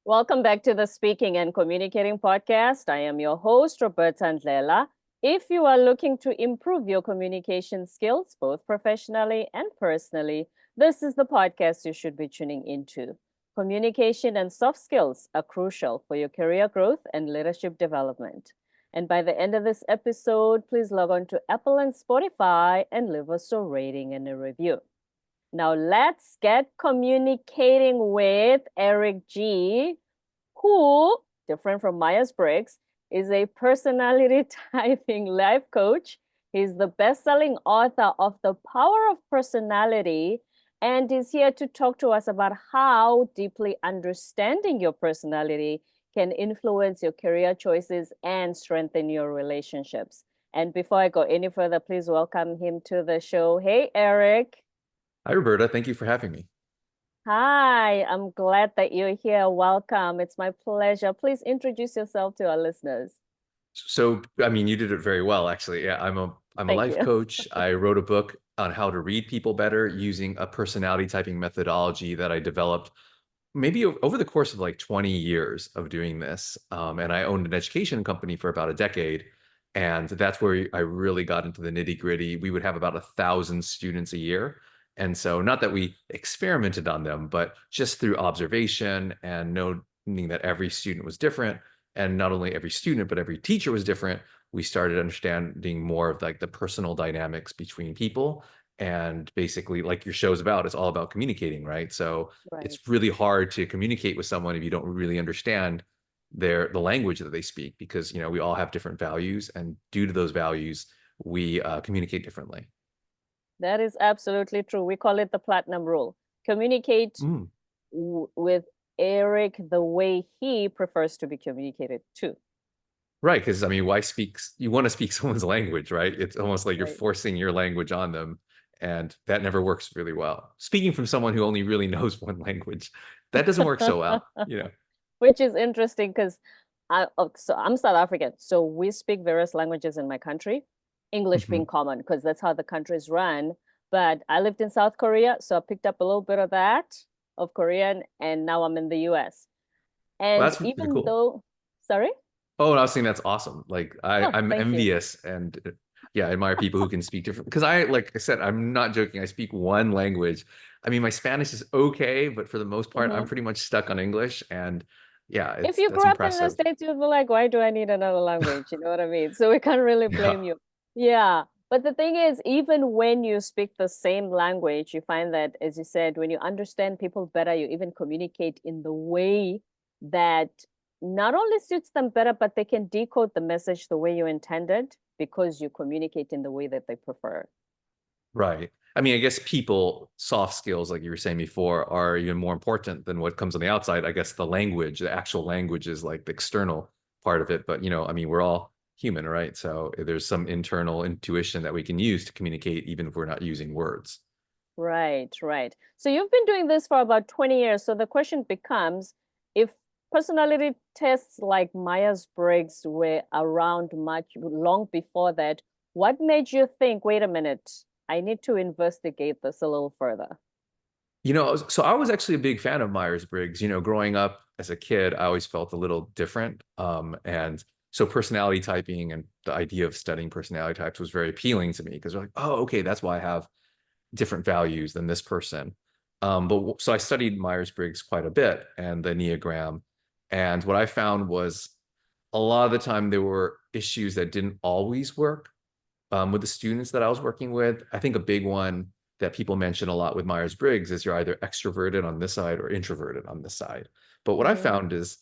Welcome back to the Speaking and Communicating podcast. I am your host, Roberta Ndlela. If you are looking to improve your communication skills, both professionally and personally, this is the podcast you should be tuning into. Communication and soft skills are crucial for your career growth and leadership development. And by the end of this episode, please log on to Apple and Spotify and leave us a rating and a review. Now let's get communicating with Eric G, who, different from Myers-Briggs, is a personality typing life coach. He's the best-selling author of The Power of Personality and is here to talk to us about how deeply understanding your personality can influence your career choices and strengthen your relationships. And before I go any further, please welcome him to the show. Hey, Eric. Hi, Roberta. Thank you for having me. Hi, I'm glad that you're here. Welcome. It's my pleasure. Please introduce yourself to our listeners. You did it very well, actually. Yeah, I'm a Thank life you. coach. I wrote a book on how to read people better using a personality typing methodology that I developed maybe over the course of like 20 years of doing this. And I owned an education company for about a decade. And that's where I really got into the nitty gritty. We would have about 1,000 students a year. And so not that we experimented on them, but just through observation and knowing that every student was different, and not only every student, but every teacher was different, we started understanding more of like the personal dynamics between people. And basically, like your show's about, it's all about communicating, right? So Right. it's really hard to communicate with someone if you don't really understand the language that they speak, because we all have different values, and due to those values, we communicate differently. That is absolutely true. We call it the platinum rule. Communicate Mm. with Eric the way he prefers to be communicated to. Right, because why speak? You want to speak someone's language, right? It's almost like you're Right. forcing your language on them, and that never works really well. Speaking from someone who only really knows one language, that doesn't work so well. Which is interesting because so I'm South African. So we speak various languages in my country, English Mhm. being common because that's how the country is run. But I lived in South Korea, so I picked up a little bit of that, of Korean, and now I'm in the US. Well, And that's really even cool. though, sorry? Oh, and I was saying that's awesome. Like Oh, I'm thank you. envious, and yeah, I admire people who can speak different. Because like I said, I'm not joking. I speak one language. My Spanish is okay, but for the most part, I'm Mhm. pretty much stuck on English. And yeah, If it's you that's grew up in the impressive. States, you'd be like, why do I need another language? You know what I mean? So we can't really Yeah. blame you. Yeah. But the thing is, even when you speak the same language, you find that, as you said, when you understand people better, you even communicate in the way that not only suits them better, but they can decode the message the way you intended because you communicate in the way that they prefer. Right. I guess people, soft skills, like you were saying before, are even more important than what comes on the outside. I guess the language, the actual language is like the external part of it. But, we're all human, right? So there's some internal intuition that we can use to communicate, even if we're not using words. Right, right. So you've been doing this for about 20 years. So the question becomes, if personality tests like Myers-Briggs were around much long before that, what made you think, wait a minute, I need to investigate this a little further? So I was actually a big fan of Myers-Briggs. Growing up as a kid, I always felt a little different. And so personality typing and the idea of studying personality types was very appealing to me, because we're like, oh, okay, that's why I have different values than this person. So I studied Myers-Briggs quite a bit and the Enneagram. And what I found was a lot of the time there were issues that didn't always work with the students that I was working with. I think a big one that people mention a lot with Myers-Briggs is you're either extroverted on this side or introverted on this side. But what I Mm-hmm. found is,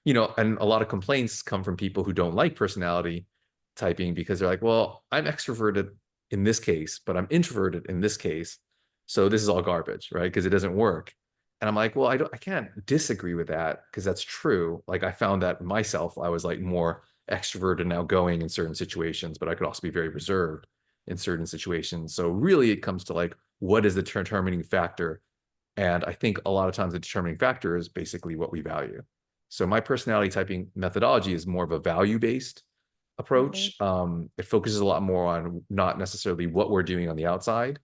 and a lot of complaints come from people who don't like personality typing, because they're like, well, I'm extroverted in this case, but I'm introverted in this case. So this is all garbage, right? Because it doesn't work. And I'm like, well, I can't disagree with that, because that's true. Like I found that myself, I was like more extroverted and outgoing in certain situations, but I could also be very reserved in certain situations. So really it comes to like, what is the determining factor? And I think a lot of times the determining factor is basically what we value. So my personality typing methodology is more of a value-based Mm-hmm. approach. It focuses a lot more on not necessarily what we're doing on the outside,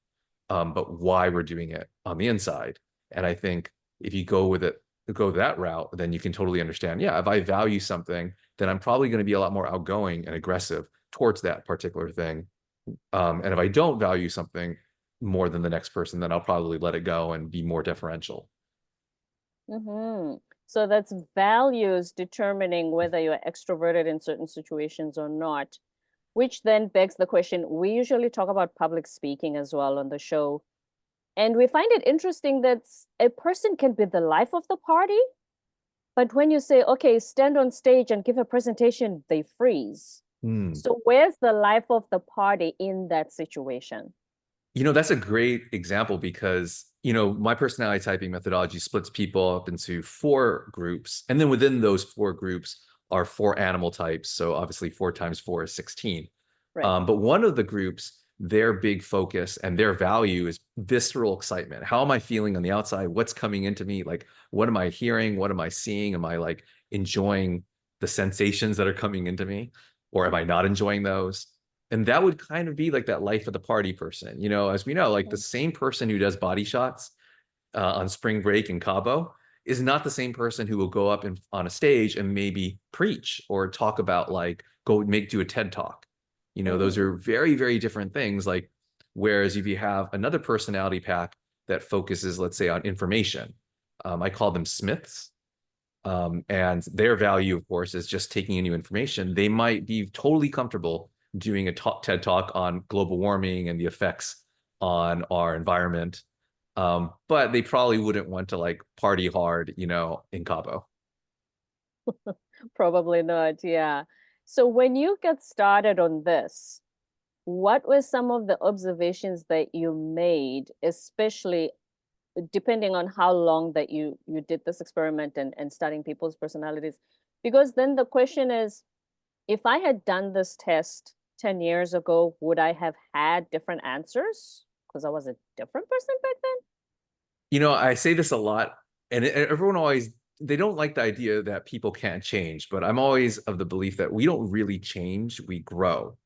but why we're doing it on the inside. And I think if you go with it go that route, then you can totally understand. Yeah, if I value something, then I'm probably going to be a lot more outgoing and aggressive towards that particular thing. And if I don't value something more than the next person, then I'll probably let it go and be more deferential. Mm-hmm. So that's values determining whether you're extroverted in certain situations or not, which then begs the question. We usually talk about public speaking as well on the show. And we find it interesting that a person can be the life of the party, but when you say, okay, stand on stage and give a presentation, they freeze. Hmm. So where's the life of the party in that situation? That's a great example because, my personality typing methodology splits people up into 4 groups. And then within those 4 groups are 4 animal types. So obviously 4 times 4 is 16. Right. But one of the groups, their big focus and their value is visceral excitement. How am I feeling on the outside? What's coming into me? Like, what am I hearing? What am I seeing? Am I like enjoying the sensations that are coming into me? Or am I not enjoying those? And that would kind of be like that life of the party person. As we know, like the same person who does body shots on spring break in Cabo is not the same person who will go up on a stage and maybe preach or talk about like do a TED talk. Those Mm. are very, very different things. Like, whereas if you have another personality pack that focuses, let's say, on information, I call them Smiths. And their value, of course, is just taking in new information. They might be totally comfortable doing a TED talk on global warming and the effects on our environment. But they probably wouldn't want to like party hard, in Cabo. Probably not, yeah. So when you get started on this, what were some of the observations that you made, especially depending on how long that you did this experiment and studying people's personalities? Because then the question is, if I had done this test 10 years ago, would I have had different answers? Because I was a different person back then? I say this a lot, and everyone always, they don't like the idea that people can't change, but I'm always of the belief that we don't really change, we grow,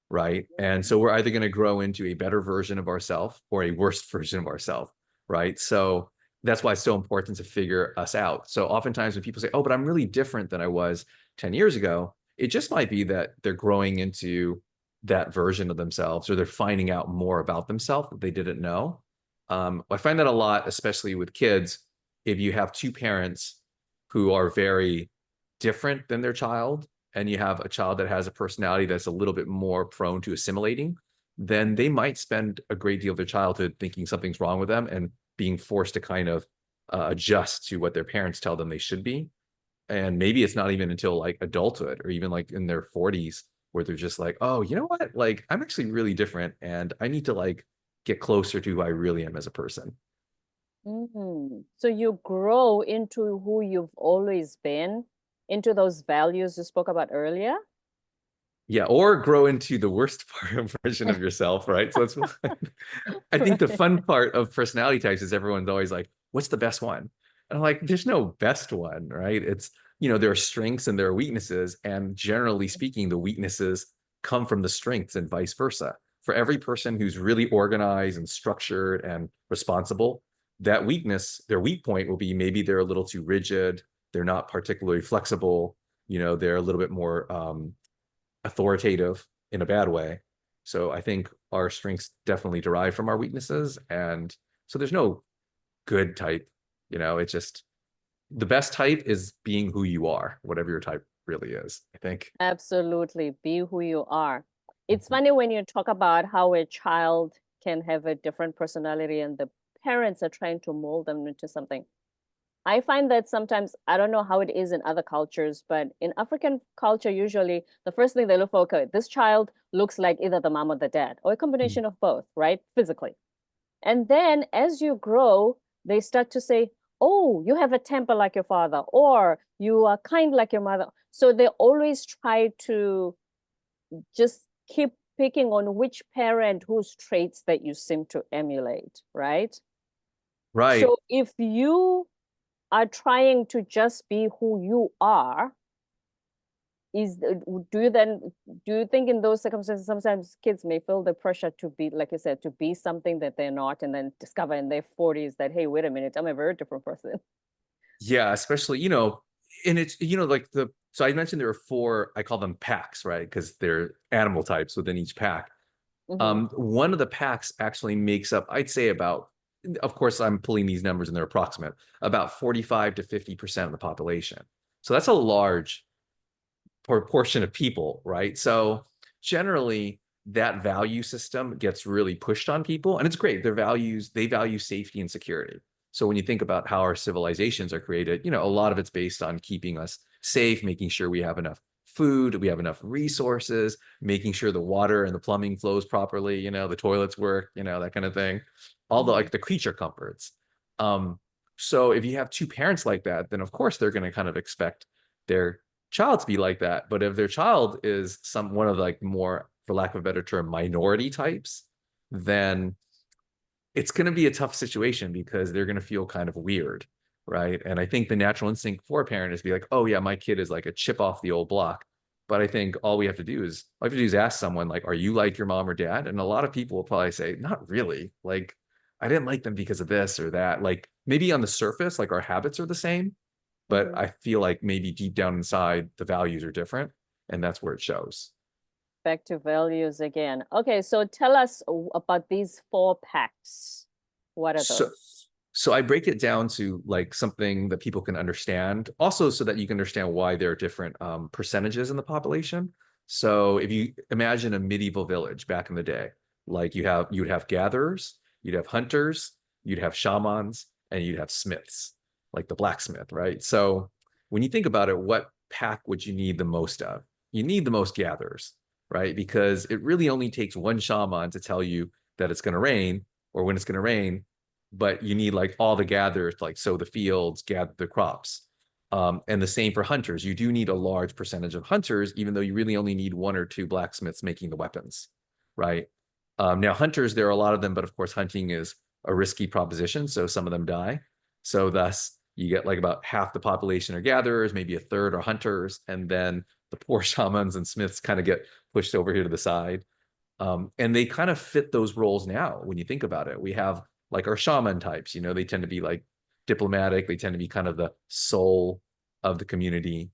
right? And so we're either going to grow into a better version of ourselves or a worse version of ourselves, right? So that's why it's so important to figure us out. So oftentimes when people say, oh, but I'm really different than I was 10 years ago, it just might be that they're growing into that version of themselves, or they're finding out more about themselves that they didn't know. I find that a lot, especially with kids. If you have 2 parents who are very different than their child, and you have a child that has a personality that's a little bit more prone to assimilating, then they might spend a great deal of their childhood thinking something's wrong with them and being forced to kind of adjust to what their parents tell them they should be. And maybe it's not even until like adulthood or even like in their 40s where they're just like, oh, you know what? Like, I'm actually really different and I need to like get closer to who I really am as a person. So you grow into who you've always been, into those values you spoke about earlier? Yeah, or grow into the worst version of yourself, right? So that's I think the Right. fun part of personality types is everyone's always like, what's the best one? And I'm like, there's no best one, right? It's, there are strengths and there are weaknesses. And generally speaking, the weaknesses come from the strengths and vice versa. For every person who's really organized and structured and responsible, that weakness, their weak point will be maybe they're a little too rigid, they're not particularly flexible, they're a little bit more authoritative in a bad way. So I think our strengths definitely derive from our weaknesses. And so there's no good type, it's just the best type is being who you are, whatever your type really is, I think. Absolutely. Be who you are. It's Mhm. funny when you talk about how a child can have a different personality and the parents are trying to mold them into something. I find that sometimes, I don't know how it is in other cultures, but in African culture, usually the first thing they look for, okay, this child looks like either the mom or the dad, or a combination of both, right? Physically. And then as you grow, they start to say, oh, you have a temper like your father, or you are kind like your mother. So they always try to just keep picking on which parent whose traits that you seem to emulate, right? Right. So if you are trying to just be who you are, do you then do you think in those circumstances sometimes kids may feel the pressure to be, like you said, to be something that they're not, and then discover in their 40s that, hey, wait a minute, I'm a very different person? Yeah, especially, and it's, like so I mentioned there are four, I call them packs, right? Because they're animal types within each pack. Hmm. One of the packs actually makes up, I'd say about, of course, I'm pulling these numbers and they're approximate, about 45 to 50% of the population. So that's a large proportion of people, right? So generally, that value system gets really pushed on people, and it's great. They value safety and security. So when you think about how our civilizations are created, a lot of it's based on keeping us safe, making sure we have enough food, we have enough resources, making sure the water and the plumbing flows properly, the toilets work, that kind of thing. All the Hmm. like the creature comforts. Um, so if you have two parents like that, then of course they're going to kind of expect their child to be like that. But if their child is one of like more, for lack of a better term, minority types, then it's going to be a tough situation because they're going to feel kind of weird, right? And I think the natural instinct for a parent is to be like, oh yeah, my kid is like a chip off the old block. But I think all we have to do is ask someone like, are you like your mom or dad? And a lot of people will probably say, not really. Like, I didn't like them because of this or that. Like maybe on the surface, like our habits are the same, but Hmm. I feel like maybe deep down inside the values are different, and that's where it shows. Back to values again. Okay, so tell us about these four packs. What are So those? so I break it down to like something that people can understand, also so that you can understand why there are different percentages in the population. So if you imagine a medieval village back in the day, like you would have gatherers, you'd have hunters, you'd have shamans, and you'd have smiths, like the blacksmith, right? So when you think about it, what pack would you need the most of? You need the most gatherers, right? Because it really only takes one shaman to tell you that it's going to rain or when it's going to rain, but you need like all the gatherers to like sow the fields, gather the crops. And the same for hunters. You do need a large percentage of hunters, even though you really only need one or two blacksmiths making the weapons, right? Now, hunters, there are a lot of them, but of course, hunting is a risky proposition, so some of them die. So thus, you get like about half the population are gatherers, maybe a third are hunters, and then the poor shamans and smiths kind of get pushed over here to the side. And they kind of fit those roles now when you think about it. We have like our shaman types, they tend to be like diplomatic, they tend to be kind of the soul of the community,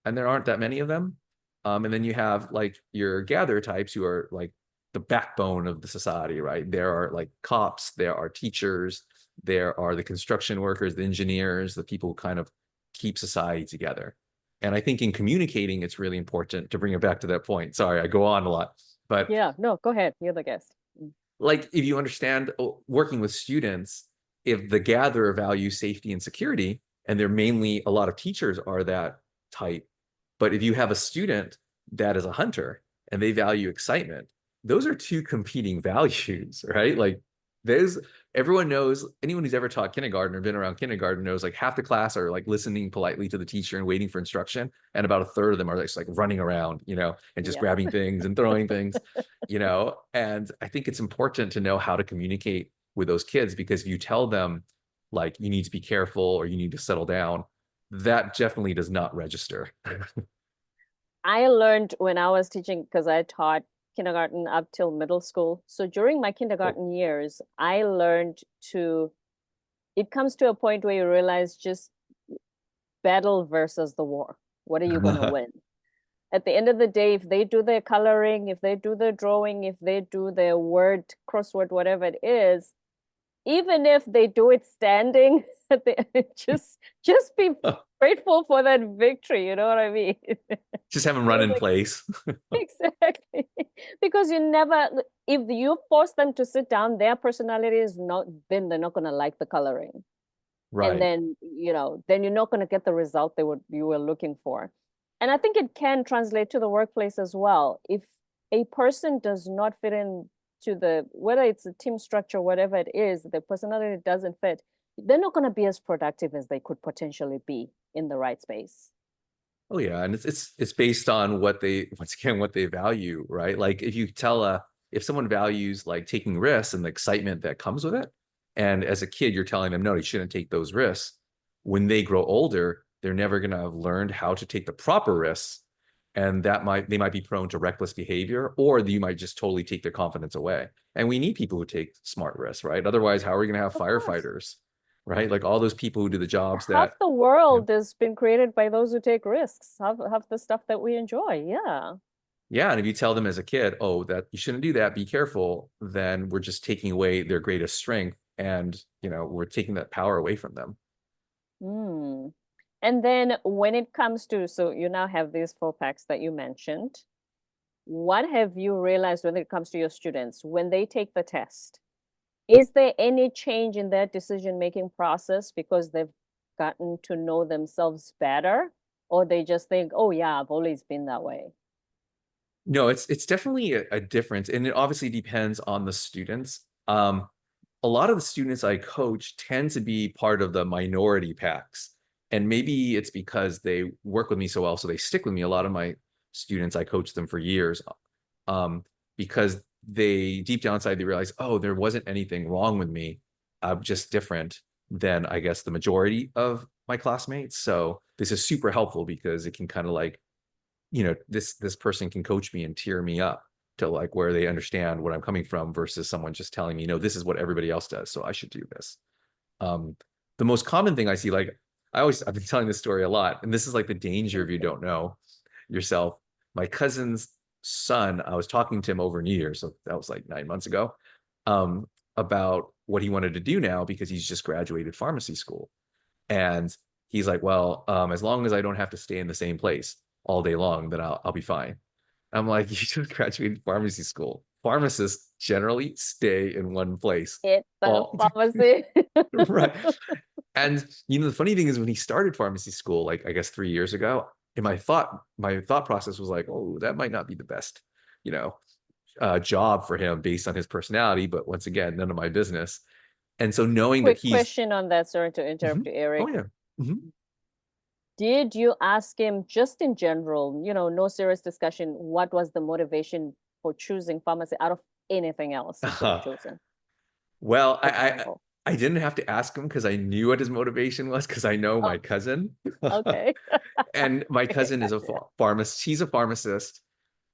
and there aren't that many of them. And then you have like your gather types who are like the backbone of the society, right? There are like cops, there are teachers, there are the construction workers, the engineers, the people who kind of keep society together. And I think in communicating, it's really important to bring it back to that point. Sorry, I go on a lot, but Yeah, no, go ahead. You're the guest. Mm. like if you understand working with students, if the gatherer values safety and security, and they're mainly a lot of teachers are that type, but if you have a student that is a hunter and they value excitement, those are two competing values, right? Like there's everyone knows, anyone who's ever taught kindergarten or been around kindergarten knows like half the class are like listening politely to the teacher and waiting for instruction, and about a third of them are just like running around, and just Yes. grabbing things and throwing things. And I think it's important to know how to communicate with those kids, because if you tell them like you need to be careful or you need to settle down, that definitely does not register. I learned when I was teaching, because I taught kindergarten up till middle school. So during my Oh, kindergarten years, I learned it comes to a point where you realize just battle versus the war. What are you going to win? At the end of the day, if they do their coloring, if they do their drawing, if they do their word, crossword, whatever it is, even if they do it standing, just be grateful for that victory. You know what I mean? just have them run Because in like place. exactly, because you never, if you force them to sit down, their personality is not, then they're not going to like the coloring, and Right. then then you're not going to get the result you were looking for. And I think it can translate to the workplace as well. If a person does not fit in to the, whether it's a team structure, whatever it is, the personality doesn't fit, they're not going to be as productive as they could potentially be in the right space. Oh yeah, and it's based on what they, once again, what they value, right? Like if someone values like taking risks and the excitement that comes with it, and as a kid you're telling them no, you shouldn't take those risks, when they grow older, they're never going to have learned how to take the proper risks, and they might be prone to reckless behavior, or you might just totally take their confidence away. And we need people who take smart risks, right? Otherwise, how are we going to have Of course. firefighters? right? Like all those people who do the jobs Half that, the you know, world has been created by those who take risks. Half the stuff that we enjoy. Yeah. yeah. And if you tell them as a kid, oh, that you shouldn't do that, be careful, then we're just taking away their greatest strength. And, we're taking that power away from them. Hmm. And then when it comes to, so you now have these 4 packs that you mentioned. What have you realized when it comes to your students when they take the test? Is there any change in their decision-making process because they've gotten to know themselves better? Or they just think, oh yeah, I've always been that way? No, it's definitely a difference, and it obviously depends on the students. A lot of the students I coach tend to be part of the minority packs, and maybe it's because they work with me so well, so they stick with me. A lot of my students, I coach them for years, because they deep down inside they realize, oh, there wasn't anything wrong with me. I'm just different than I guess the majority of my classmates. So this is super helpful because it can kind of like this person can coach me and tear me up to like where they understand what I'm coming from versus someone just telling me, no, this is what everybody else does, so I should do this. Um, the most common thing I see, like I've been telling this story a lot, and this is like the danger if you don't know yourself. My cousin's son, I was talking to him over New Year's, so that was like 9 months ago, about what he wanted to do now because he's just graduated pharmacy school. And he's like, well, as long as I don't have to stay in the same place all day long, then I'll be fine. I'm like, you just graduated pharmacy school. Pharmacists generally stay in one place. It's the All pharmacy. right. And the funny thing is when he started pharmacy school, like I guess 3 years ago, and my thought process was like, oh, that might not be the best, you know, job for him based on his personality. But once again, none of my business. And so knowing that Quick he's question on that, sorry to interrupt Mhm. you, Oh Eric. yeah. Mhm. Did you ask him just in general, no serious discussion, what was the motivation for choosing pharmacy out of anything else he could have chosen, Well, for I example? I didn't have to ask him because I knew what his motivation was because I know my Oh, cousin. okay. And my Okay, cousin is a gotcha. pharmacist. She's a pharmacist,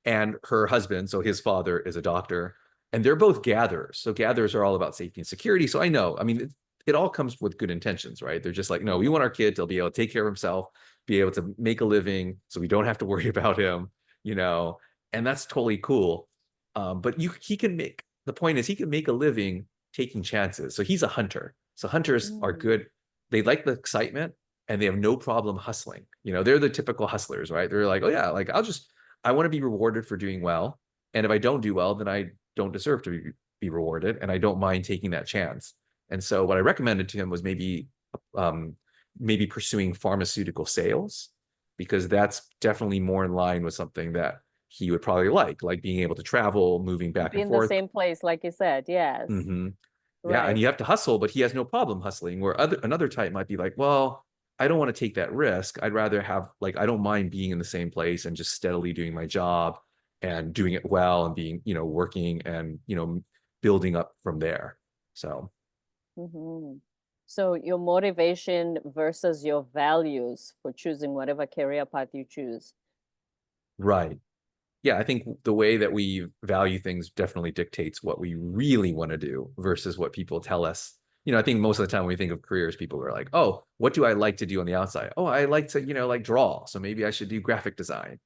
and her husband, so his father, is a doctor, and they're both gatherers. So gatherers are all about safety and security. So I know, I mean, it all comes with good intentions, right? They're just like, no, we Mhm. want our kid to be able to take care of himself, be able to make a living, so we don't have to worry about him, you know, and that's totally cool. But he can make the point is he can make a living taking chances. So he's a hunter. So hunters are Mm. good. They like the excitement and they have no problem hustling. They're the typical hustlers, right? They're like, oh yeah, like I want to be rewarded for doing well. And if I don't do well, then I don't deserve to be rewarded. And I don't mind taking that chance. And so what I recommended to him was um, maybe pursuing pharmaceutical sales, because that's definitely more in line with something that he would probably like being able to travel, moving back Be and in the forth. same place, like you said, yes. Hmm. Yeah, and Right. you have to hustle, but he has no problem hustling. Where another type might be like, well, I don't want to take that risk. I'd rather have like I don't mind being in the same place and just steadily doing my job and doing it well and being, working and, building up from there. So, Hmm. So your motivation versus your values for choosing whatever career path you choose. right. Yeah, I think the way that we value things definitely dictates what we really want to do versus what people tell us. I think most of the time when we think of careers, people are like, oh, what do I like to do on the outside? Oh, I like to, like draw. So maybe I should do graphic design,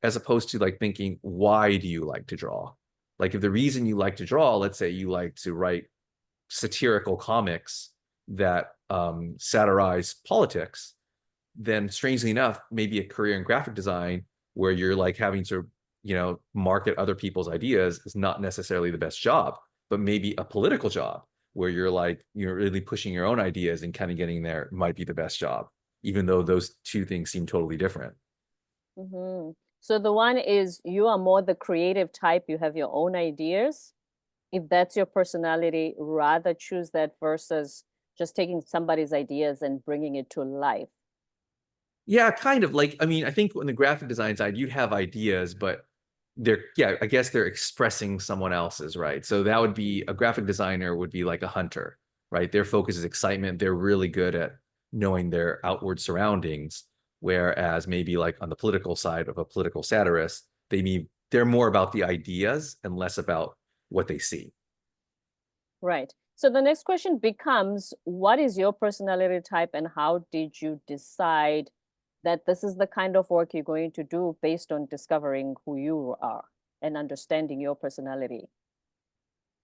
as opposed to like thinking, why do you like to draw? Like if the reason you like to draw, let's say you like to write satirical comics that satirize politics, then strangely enough, maybe a career in graphic design where you're like having to, market other people's ideas is not necessarily the best job, but maybe a political job where you're really pushing your own ideas and kind of getting there might be the best job, even though those two things seem totally different. Hmm. So the one is you are more the creative type, you have your own ideas. If that's your personality, rather choose that versus just taking somebody's ideas and bringing it to life. Yeah, kind of like, I mean, I think on the graphic design side, you'd have ideas, but yeah, I guess they're expressing someone else's, right? So that would be a graphic designer would be like a hunter, right? Their focus is excitement. They're really good at knowing their outward surroundings. Whereas maybe like on the political side of a political satirist, they're more about the ideas and less about what they see. Right. So the next question becomes, what is your personality type and how did you decide that this is the kind of work you're going to do based on discovering who you are and understanding your personality?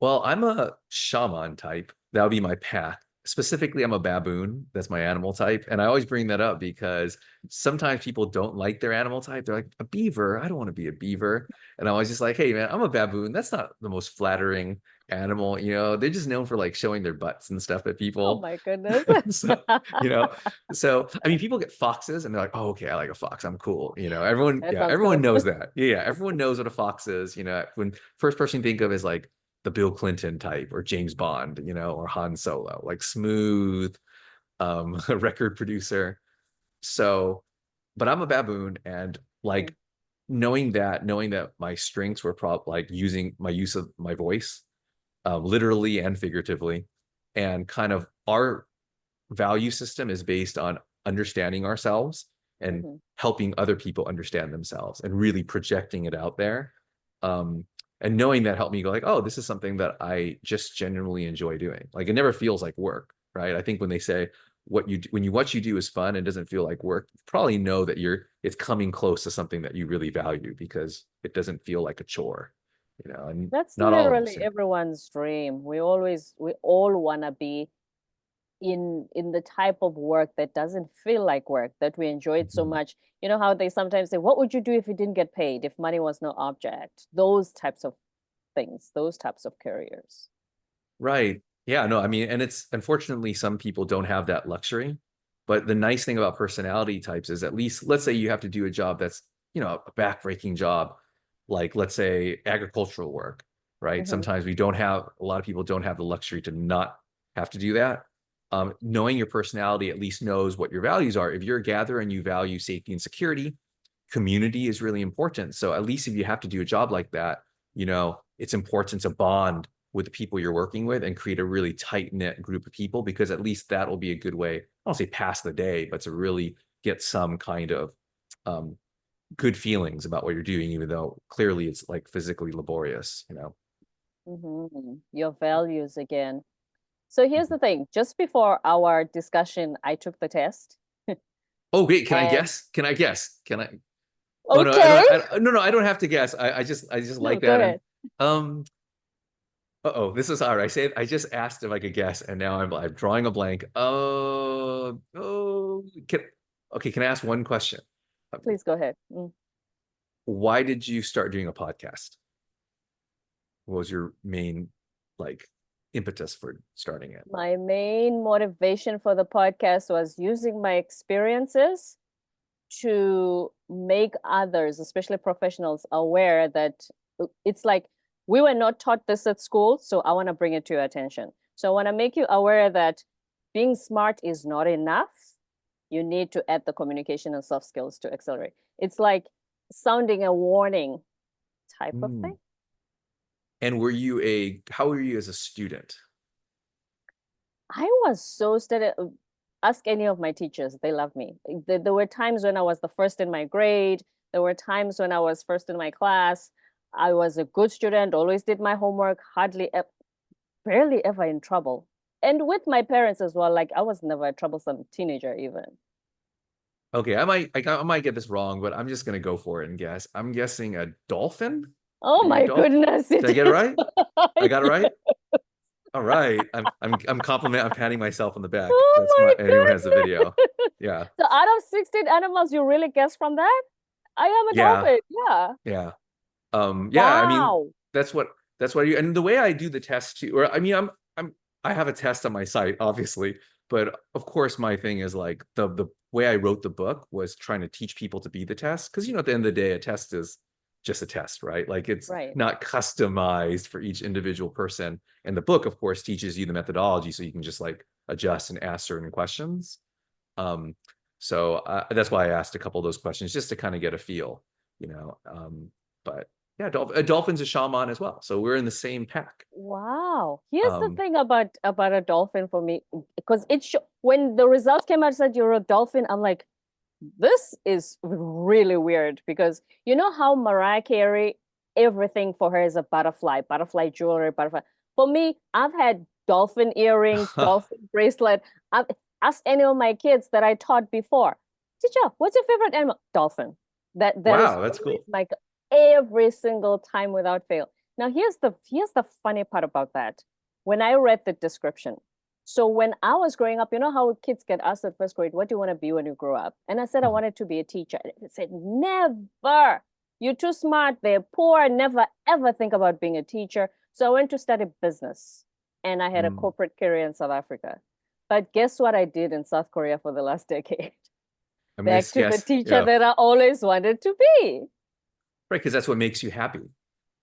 Well, I'm a shaman type. That would be my path. Specifically, I'm a baboon. That's my animal type. And I always bring that up because sometimes people don't like their animal type. They're like, a beaver. I don't want to be a beaver. And I'm always just like, hey, man, I'm a baboon. That's not the most flattering animal. They're just known for like showing their butts and stuff at Oh people. my goodness. So, you know, so I mean, people get foxes and they're like, oh, okay, I like a fox. I'm cool. Everyone, That yeah, sounds everyone cool. knows that. Yeah, everyone knows what a fox is. When first person you think of is like, the Bill Clinton type or James Bond, or Han Solo, like smooth, record producer. So, but I'm a baboon, and like knowing that my strengths were like using my use of my voice, literally and figuratively, and kind of our value system is based on understanding ourselves and Mhm. helping other people understand themselves and really projecting it out there. And knowing that helped me go like, oh, this is something that I just genuinely enjoy doing. Like it never feels like work, right? I think when they say what you do is fun and doesn't feel like work, you probably know that it's coming close to something that you really value because it doesn't feel like a chore, and That's not all of us. literally everyone's dream. We all want to be in the type of work that doesn't feel like work, that we enjoy it so Mhm. much. You know how they sometimes say, what would you do if you didn't get paid, if money was no object? Those types of things, those types of careers. Right. Yeah, no, I mean, and it's unfortunately some people don't have that luxury. But the nice thing about personality types is at least, let's say you have to do a job that's, a backbreaking job, like let's say agricultural work, right? Hmm. Sometimes a lot of people don't have the luxury to not have to do that. Knowing your personality at least knows what your values are. If you're a gatherer and you value safety and security, community is really important. So at least if you have to do a job like that, it's important to bond with the people you're working with and create a really tight knit group of people, because at least that will be a good way, I don't say pass the day, but to really get some kind of um, good feelings about what you're doing, even though clearly it's like physically laborious. Hmm. Your values again. So here's the thing. Just before our discussion, I took the test. Oh, wait, can I And guess? Can I guess? Can I? Oh no, I okay. don't. No, no, I don't have to guess. I just No, like go that. And ahead. um, uh-oh, this is hard. I just asked if I could guess, and now I'm drawing a blank. Okay, can I ask one question? Please go ahead. Why did you start doing a podcast? What was your main like impetus for starting it? My main motivation for the podcast was using my experiences to make others, especially professionals, aware that it's like we were not taught this at school, so I want to bring it to your attention. So I want to make you aware that being smart is not enough. You need to add the communication and soft skills to accelerate. It's like sounding a warning type of Hmm. thing. And how were you as a student? I was so steady. Ask any of my teachers, they love me. There were times when I was the first in my grade. There were times when I was first in my class. I was a good student, always did my homework, barely ever in trouble. And with my parents as well, like I was never a troublesome teenager even. Okay, I might get this wrong, but I'm just gonna go for it and guess. I'm guessing a dolphin. Oh Are you a my dolphin? goodness, Did it I get it is. right? I got it right. All right. I'm patting myself on the back. Oh That's my my anyone has the video. goodness. Yeah. So out of 16 animals, you really guessed from that? I am a Yeah. dolphin. Yeah. Yeah. Yeah, I mean, Wow. that's what I do. And the way I do the test too, or I mean, I have a test on my site, obviously, but of course my thing is like the way I wrote the book was trying to teach people to be the test. Because at the end of the day, a test is just a test, right? Like it's Right. not customized for each individual person. And the book, of course, teaches you the methodology so you can just like adjust and ask certain questions. Um, so that's why I asked a couple of those questions just to kind of get a feel, you know. But yeah, a dolphin's a shaman as well, so we're in the same pack. Wow. Here's the Um, thing about a dolphin for me, because when the results came out said you're a dolphin, I'm like, this is really weird because you know how Mariah Carey, everything for her is a butterfly, butterfly jewelry, butterfly. For me, I've had dolphin earrings, dolphin bracelet. Ask any of my kids that I taught before. Teacher, what's your favorite animal? Dolphin. That is Wow, that's always cool. my every single time without fail. Now here's the funny part about that. When I read the description, so when I was growing up, you know how kids get asked at first grade, what do you want to be when you grow up? And I said I Mhm. wanted to be a teacher. And it said, never. You're too smart. They're poor. Never ever think about being a teacher. So I went to study business and I had a Mm. corporate career in South Africa. But guess what I did in South Korea for the last decade? I mean, Back it's, to the yes, teacher yeah, that I always wanted to be. right, because that's what makes you happy,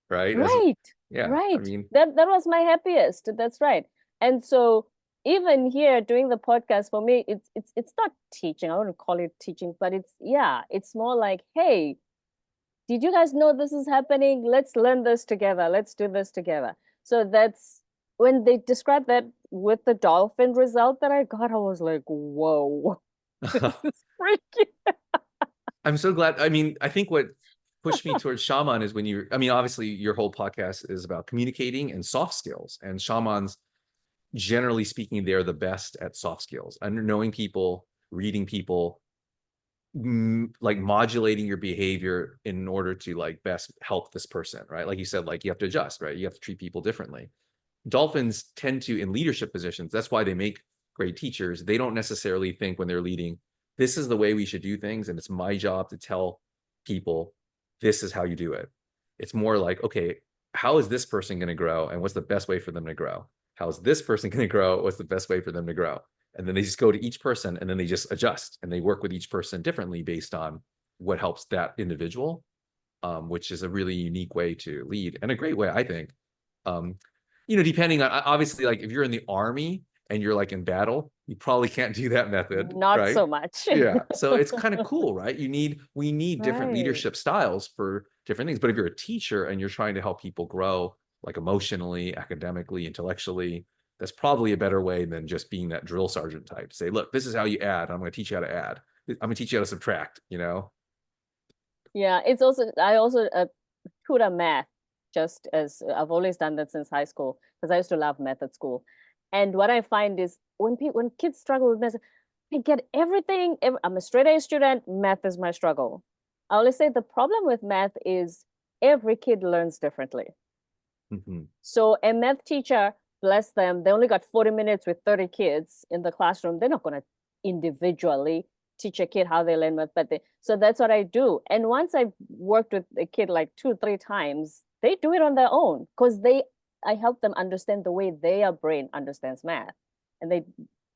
right? As Right, yeah, I right. mean, That was my happiest. That's right. And so even here doing the podcast for me, it's not teaching. I wouldn't call it teaching, but it's more like, hey, did you guys know this is happening? Let's learn this together. Let's do this together. So that's when they described that with the dolphin result that I got, I was like, whoa, this is freaky. I'm so glad. I mean, I think what pushed me towards shaman is when you, I mean, obviously your whole podcast is about communicating and soft skills, and shamans, generally speaking, they're the best at soft skills, under knowing people, reading people, like modulating your behavior in order to like best help this person, right? Like you said, like you have to adjust, right? You have to treat people differently. Dolphins tend to, in leadership positions, that's why they make great teachers. They don't necessarily think when they're leading, this is the way we should do things, and it's my job to tell people this is how you do it. It's more like, okay, how is this person going to grow, and what's the best way for them to grow? How is this person going to grow? What's the best way for them to grow? And then they just go to each person, and then they just adjust, and they work with each person differently based on what helps that individual, which is a really unique way to lead, and a great way, I think. Um, depending on, obviously, like if you're in the army and you're like in battle, you probably can't do that method, Not right? so much. Yeah. So it's kind of cool, right? We need different Right. leadership styles for different things. But if you're a teacher and you're trying to help people grow, like emotionally, academically, intellectually, that's probably a better way than just being that drill sergeant type. Say, look, this is how you add. I'm going to teach you how to add. I'm going to teach you how to subtract. Yeah, I also tutor math just as I've always done that since high school because I used to love math at school. And what I find is when kids struggle with math, I get everything. I'm a straight A student, math is my struggle. I always say the problem with math is every kid learns differently. Hmm. So a math teacher, bless them, they only got 40 minutes with 30 kids in the classroom. They're not going to individually teach a kid how they learn math, so that's what I do. And once I've worked with a kid like 2 3 times, they do it on their own because I help them understand the way their brain understands math, and they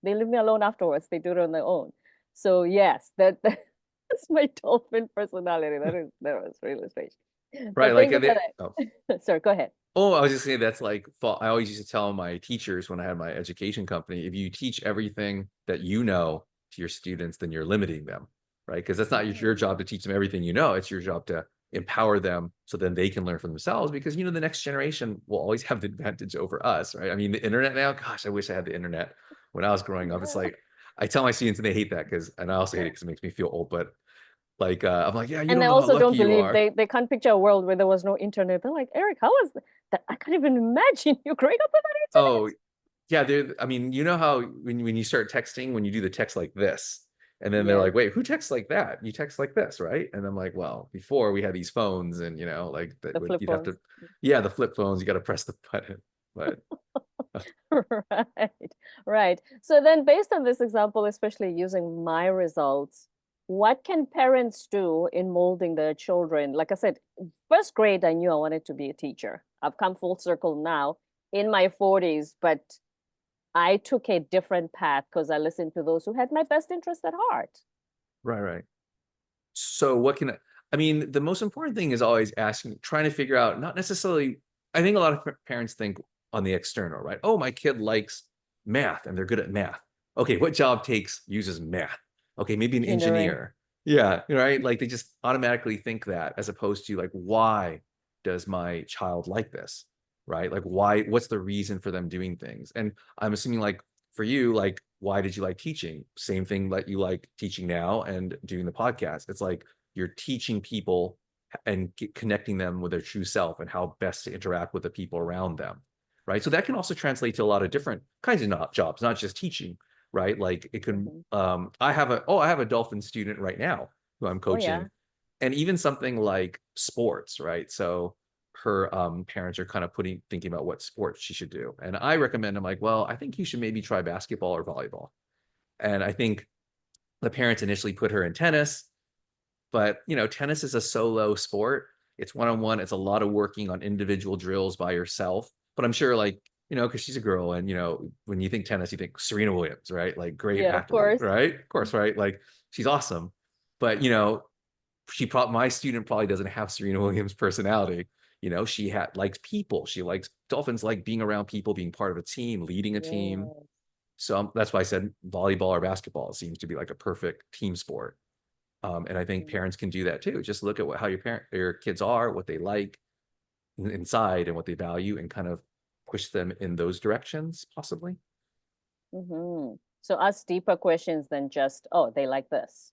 leave me alone afterwards. They do it on their own. So yes, that's my dolphin personality. That was really strange. Right. But Like, thank you for oh, that. Sorry, go ahead. oh, I was just saying that's like, I always used to tell my teachers when I had my education company, if you teach everything that you know to your students, then you're limiting them, right? Because that's not your job to teach them everything you know. It's your job to empower them so then they can learn for themselves, because, the next generation will always have the advantage over us, right? I mean, the internet now, gosh, I wish I had the internet when I was growing up. It's Yeah. like, I tell my students and they hate that and I also hate it because it makes me feel old, but like, I'm like, yeah, you And don't I know how also lucky don't you believe are. they can't picture a world where there was no internet. They're like, Eric, how was that? I can't even imagine you growing up without Oh, internet. yeah, I mean, you know how when you start texting, when you do the text like this, and then they're Yes, like, wait, who texts like that? You text like this, right? And I'm like, well, before we had these phones, and like that the would flip you'd have phones. to, yeah, the flip phones, you got to press the button. But Right, right. So then based on this example, especially using my results, what can parents do in molding their children? Like I said, first grade, I knew I wanted to be a teacher. I've come full circle now in my 40s, but I took a different path because I listened to those who had my best interest at heart. right, right. So what can I mean, the most important thing is always asking, trying to figure out, not necessarily, I think a lot of parents think on the external, right? Oh, my kid likes math and they're good at math. Okay, what job uses math? Okay, maybe an Engineering. engineer. Yeah, right. Like they just automatically think that, as opposed to like, why does my child like this? Right? Like, what's the reason for them doing things? And I'm assuming, like, for you, like, why did you like teaching? Same thing that you like teaching now and doing the podcast. It's like you're teaching people and connecting them with their true self and how best to interact with the people around them. right? So that can also translate to a lot of different kinds of jobs, not just teaching, right? Like it can, I have a dolphin student right now who I'm Oh, yeah. coaching, and even something like sports, right? So her parents are kind of thinking about what sports she should do. And I recommend, I'm like, well, I think you should maybe try basketball or volleyball. And I think the parents initially put her in tennis, but tennis is a solo sport. It's one-on-one. It's a lot of working on individual drills by yourself. But I'm sure, like, because she's a girl, and when you think tennis, you think Serena Williams, right? Like, great Yeah, of athlete, course. right? Of course, right? Like, she's awesome. But my student probably doesn't have Serena Williams' personality. She likes people. She likes dolphins, like being around people, being part of a team, leading a team. Yeah. So that's why I said volleyball or basketball seems to be like a perfect team sport. And I think parents can do that too. Just look at how your kids are, what they like inside, and what they value, and kind of push them in those directions, possibly. So ask deeper questions than just, oh, they like this.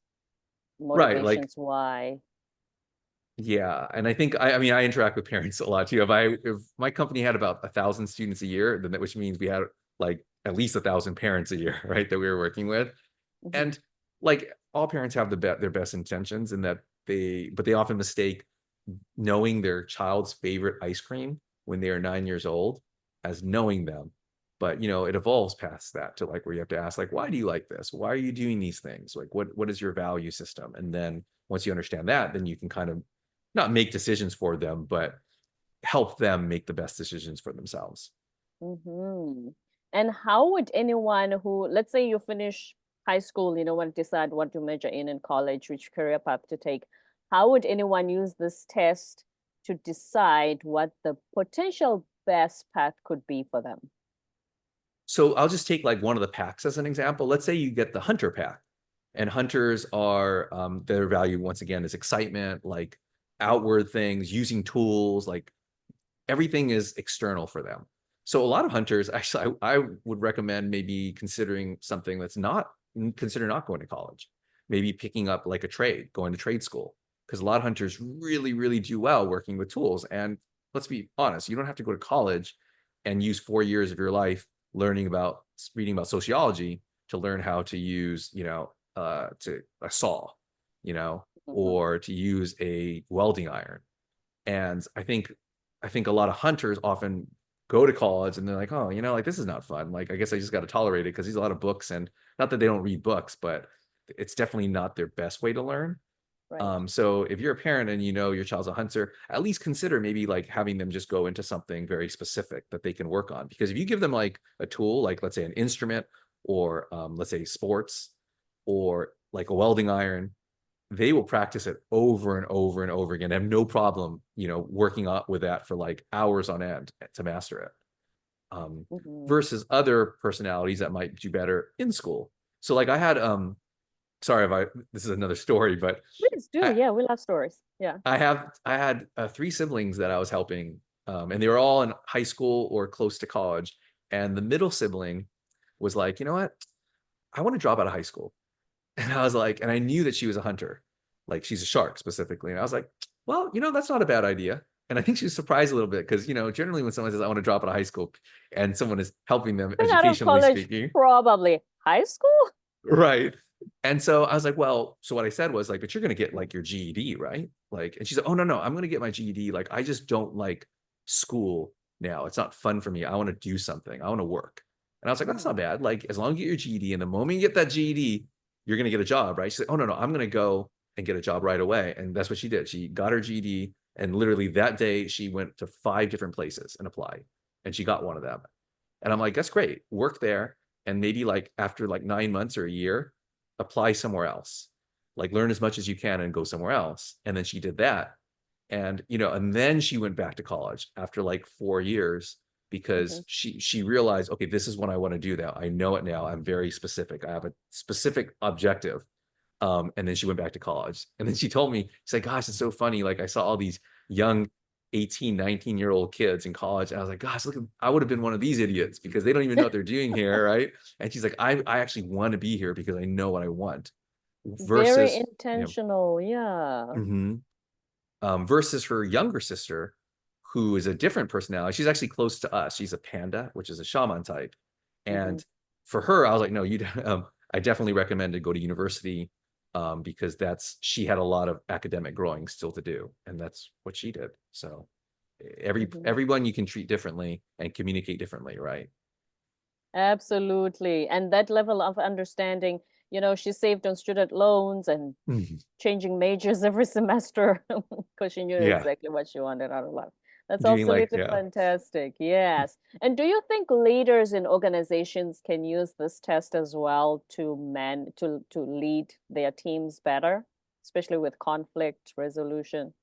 Right. Like, Motivations, why? yeah. And I think, I mean, I interact with parents a lot too. If my company had about 1,000 students a year, then which means we had like at least 1,000 parents a year, right, that we were working with. Mhm. And like, all parents have their best intentions, and but they often mistake knowing their child's favorite ice cream when they are 9 years old as knowing them. But it evolves past that to like where you have to ask, like, why do you like this? Why are you doing these things? Like, what is your value system? And then once you understand that, then you can kind of not make decisions for them, but help them make the best decisions for themselves. And how would anyone who, let's say you finish high school, want to decide what to major in college, which career path to take, how would anyone use this test to decide what the potential best path could be for them? So I'll just take like one of the packs as an example. Let's say you get the hunter pack, and hunters are their value once again is excitement, like outward things, using tools, like everything is external for them. So a lot of hunters, actually, I would recommend maybe considering something that's consider not going to college, maybe picking up like a trade, going to trade school, because a lot of hunters really, really do well working with tools. And let's be honest, you don't have to go to college and use 4 years of your life reading about sociology to learn how to use, to a saw, or to use a welding iron. And I think a lot of hunters often go to college and they're like, oh, like, this is not fun. Like, I guess I just got to tolerate it because there's a lot of books, and not that they don't read books, but it's definitely not their best way to learn. Right. So if you're a parent and your child's a hunter, at least consider maybe like having them just go into something very specific that they can work on. Because if you give them like a tool, like let's say an instrument, or let's say sports, or like a welding iron, they will practice it over and over and over again. Have no problem, working with that for like hours on end to master it. Versus other personalities that might do better in school. So like I had, sorry if this is another story, but Please do. I, Yeah, we love stories. Yeah. I had 3 siblings that I was helping, and they were all in high school or close to college. And the middle sibling was like, you know what? I want to drop out of high school. And I was like, and I knew that she was a hunter, like she's a shark specifically. And I was like, well, that's not a bad idea. And I think she was surprised a little bit because, generally when someone says, I want to drop out of high school, and someone is helping them Been out of educationally college, speaking. probably high school? Right. And so I was like, well, so what I said was like, but you're going to get like your GED, right? Like, and she's like, oh, no, I'm going to get my GED. Like, I just don't like school now. It's not fun for me. I want to do something. I want to work. And I was like, that's not bad. Like, as long as you get your GED, and the moment you get that GED, you're going to get a job, right? She's like, oh, no, I'm going to go and get a job right away. And that's what she did. She got her GED. And literally that day, she went to 5 different places and applied. And she got one of them. And I'm like, that's great. Work there. And maybe like after like 9 months or a year, apply somewhere else. Like, learn as much as you can and go somewhere else. And then she did that. And, and then she went back to college after like 4 years, because she realized, okay, this is what I want to do now. I know it now. I'm very specific. I have a specific objective. And then she went back to college. And then she told me, she's like, gosh, it's so funny. Like, I saw all these young 18, 19-year-old kids in college. And I was like, gosh, look, I would have been one of these idiots because they don't even know what they're doing here, right? And she's like, I actually want to be here because I know what I want. Very Versus, intentional. Yeah. versus her younger sister, who is a different personality. She's actually close to us. She's a panda, which is a shaman type. And for her, I was like, no, I definitely recommend to go to university, because she had a lot of academic growing still to do, and that's what she did. So everyone you can treat differently and communicate differently, right? Absolutely. And that level of understanding, she saved on student loans and changing majors every semester because she knew Yeah, exactly what she wanted out of life. That's doing like, absolutely yeah. fantastic. Yes. And do you think leaders in organizations can use this test as well to lead their teams better, especially with conflict resolution?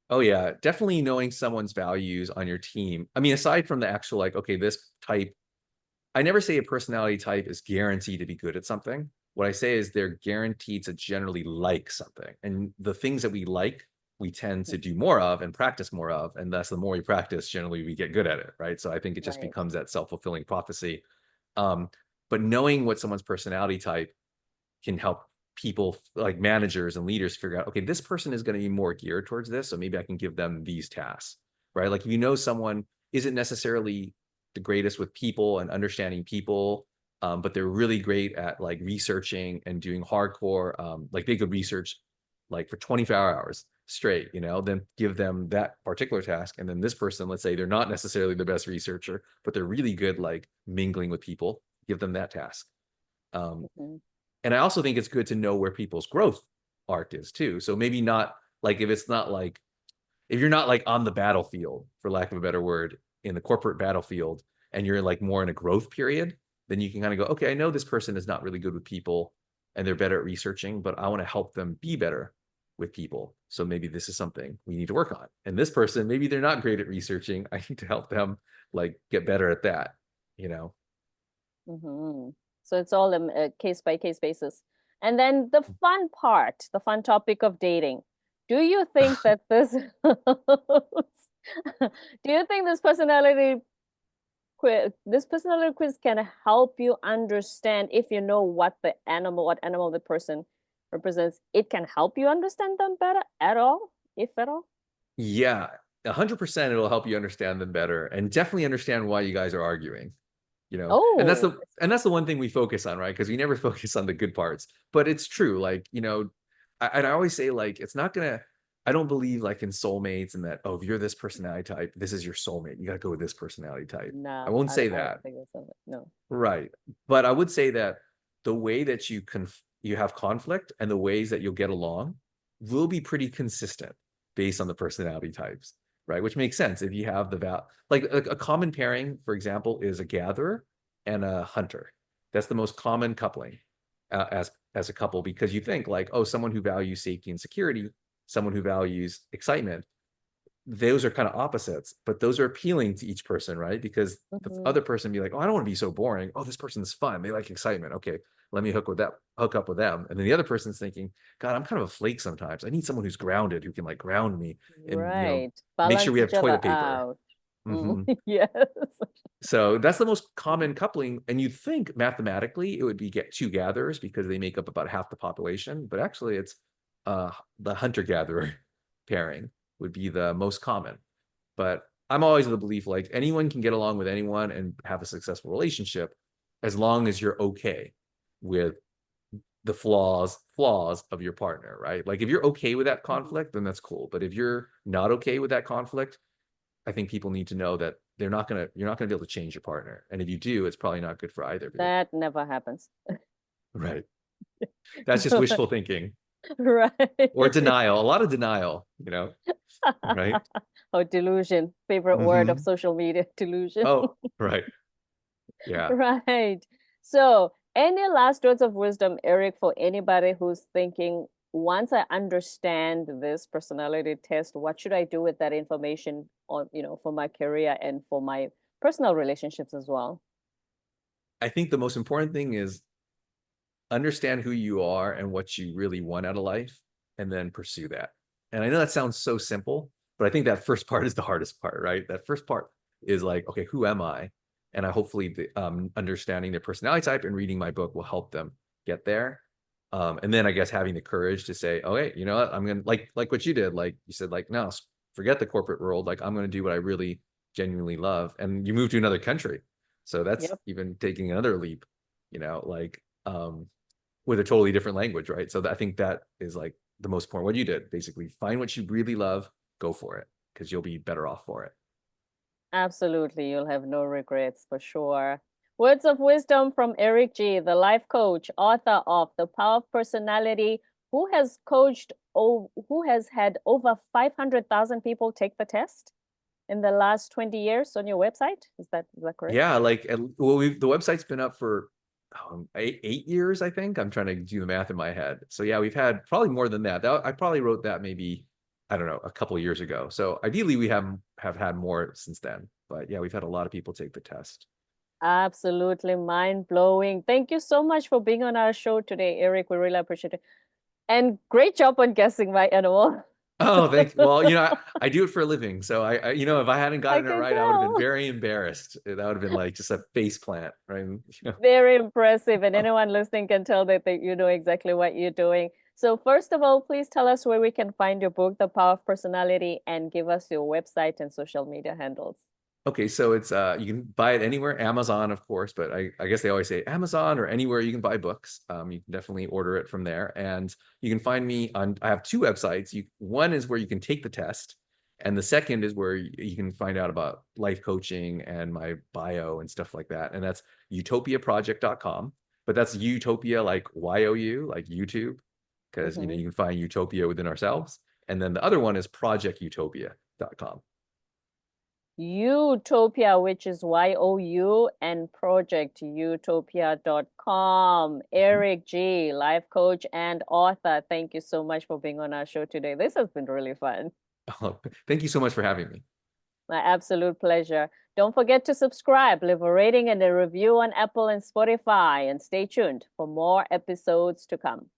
Oh yeah, definitely knowing someone's values on your team. I mean, aside from the actual like, okay, this type, I never say a personality type is guaranteed to be good at something. What I say is they're guaranteed to generally like something. And the things that we like, we tend to do more of and practice more of. And thus, the more we practice, generally we get good at it, right? So I think it just Right. becomes that self-fulfilling prophecy. But knowing what someone's personality type can help people like managers and leaders figure out, okay, this person is going to be more geared towards this, so maybe I can give them these tasks, right? Like, if you know someone isn't necessarily the greatest with people and understanding people, but they're really great at like researching and doing hardcore, like they could research like for 24 hours straight, then give them that particular task. And then this person, let's say they're not necessarily the best researcher, but they're really good like mingling with people, give them that task. Mhm. And I also think it's good to know where people's growth arc is too. So maybe not like, if you're not like on the battlefield, for lack of a better word, in the corporate battlefield, and you're like more in a growth period, then you can kind of go, okay, I know this person is not really good with people and they're better at researching, but I want to help them be better with people. So maybe this is something we need to work on. And this person, maybe they're not great at researching. I need to help them like get better at that, you know? Mm-hmm. So it's all a case by case basis. And then the fun part, the fun topic of dating. Do you think that do you think this personality quiz can help you understand if you know what animal the person represents? It can help you understand them better at all, if at all. Yeah, 100% it'll help you understand them better and definitely understand why you guys are arguing, and that's Oh, the one thing we focus on, right? Because we never focus on the good parts. But it's true, like, and I always say, like, it's not gonna, I don't believe like in soulmates and that, oh, if you're this personality type, this is your soulmate. You gotta go with this personality type. I no, won't say I that. don't think that's it. No. Right. But I would say that the way that you have conflict and the ways that you'll get along will be pretty consistent based on the personality types, right? Which makes sense if you have like a common pairing, for example, is a gatherer and a hunter. That's the most common coupling as a couple, because you think like, oh, someone who values safety and security, someone who values excitement, those are kind of opposites, but those are appealing to each person, right? Because the Mhm. other person be like, oh, I don't want to be so boring. Oh, this person's fun. They like excitement. Okay, let me hook up with them. And then the other person's thinking, God, I'm kind of a flake sometimes. I need someone who's grounded, who can like ground me and, Right. make sure Balance we have each other toilet paper. out. Mm, Hmm. yes. So that's the most common coupling. And you'd think mathematically it would be get two gatherers because they make up about half the population, but actually it's the hunter-gatherer pairing would be the most common. But I'm always of the belief like anyone can get along with anyone and have a successful relationship as long as you're okay with the flaws of your partner, right? Like if you're okay with that Mhm. conflict, then that's cool. But if you're not okay with that conflict, I think people need to know that you're not gonna be able to change your partner. And if you do, it's probably not good for either of you. That never happens. Right. That's just wishful thinking or Right. denial. A lot of denial, right? Oh, delusion. Favorite word of Hmm. social media, delusion. Oh, right. Yeah. Right. So, any last words of wisdom, Eric, for anybody who's thinking, once I understand this personality test, what should I do with that information for my career and for my personal relationships as well? I think the most important thing is understand who you are and what you really want out of life, and then pursue that. And I know that sounds so simple, but I think that first part is the hardest part, right? That first part is like, okay, who am I? And I hopefully understanding their personality type and reading my book will help them get there. And then I guess having the courage to say, oh, hey, you know what? I'm gonna like what you did. Like you said, like, no, forget the corporate world. Like, I'm going to do what I really genuinely love. And you move to another country. So that's Yep. even taking another leap, like with a totally different language, right? So I think that is like the most important. What you did, basically, find what you really love, go for it, because you'll be better off for it. Absolutely. You'll have no regrets for sure. Words of wisdom from Eric G., the life coach, author of The Power of Personality, who has who has had over 500,000 people take the test in the last 20 years on your website. Is that correct? Yeah, like, well, the website's been up for 8 years, I think. I'm trying to do the math in my head. So yeah, we've had probably more than that. I probably wrote that maybe, I don't know, a couple of years ago. So ideally we have had more since then. But yeah, we've had a lot of people take the test. Absolutely mind-blowing. Thank you so much for being on our show today, Eric. We really appreciate it. And great job on guessing my animal. Oh, thanks. Well, I do it for a living. So if I hadn't I gotten it can right, I would have been tell. very embarrassed. That would have been like just a face plant, right? Very impressive. And anyone listening can tell that you know exactly what you're doing. So first of all, please tell us where we can find your book, The Power of Personality, and give us your website and social media handles. Okay, so it's you can buy it anywhere, Amazon, of course, but I guess they always say Amazon or anywhere you can buy books. You can definitely order it from there. And you can find me on, I have two websites. One is where you can take the test, and the second is where you can find out about life coaching and my bio and stuff like that. And that's utopiaproject.com. But that's Utopia like YOU, like YouTube, because you can find Utopia within ourselves. And then the other one is projectutopia.com. YouTopia, which is YOU, and projectutopia.com. Eric G., life coach and author. Thank you so much for being on our show today. This has been really fun. Oh, thank you so much for having me. My absolute pleasure. Don't forget to subscribe, leave a rating and a review on Apple and Spotify, and stay tuned for more episodes to come.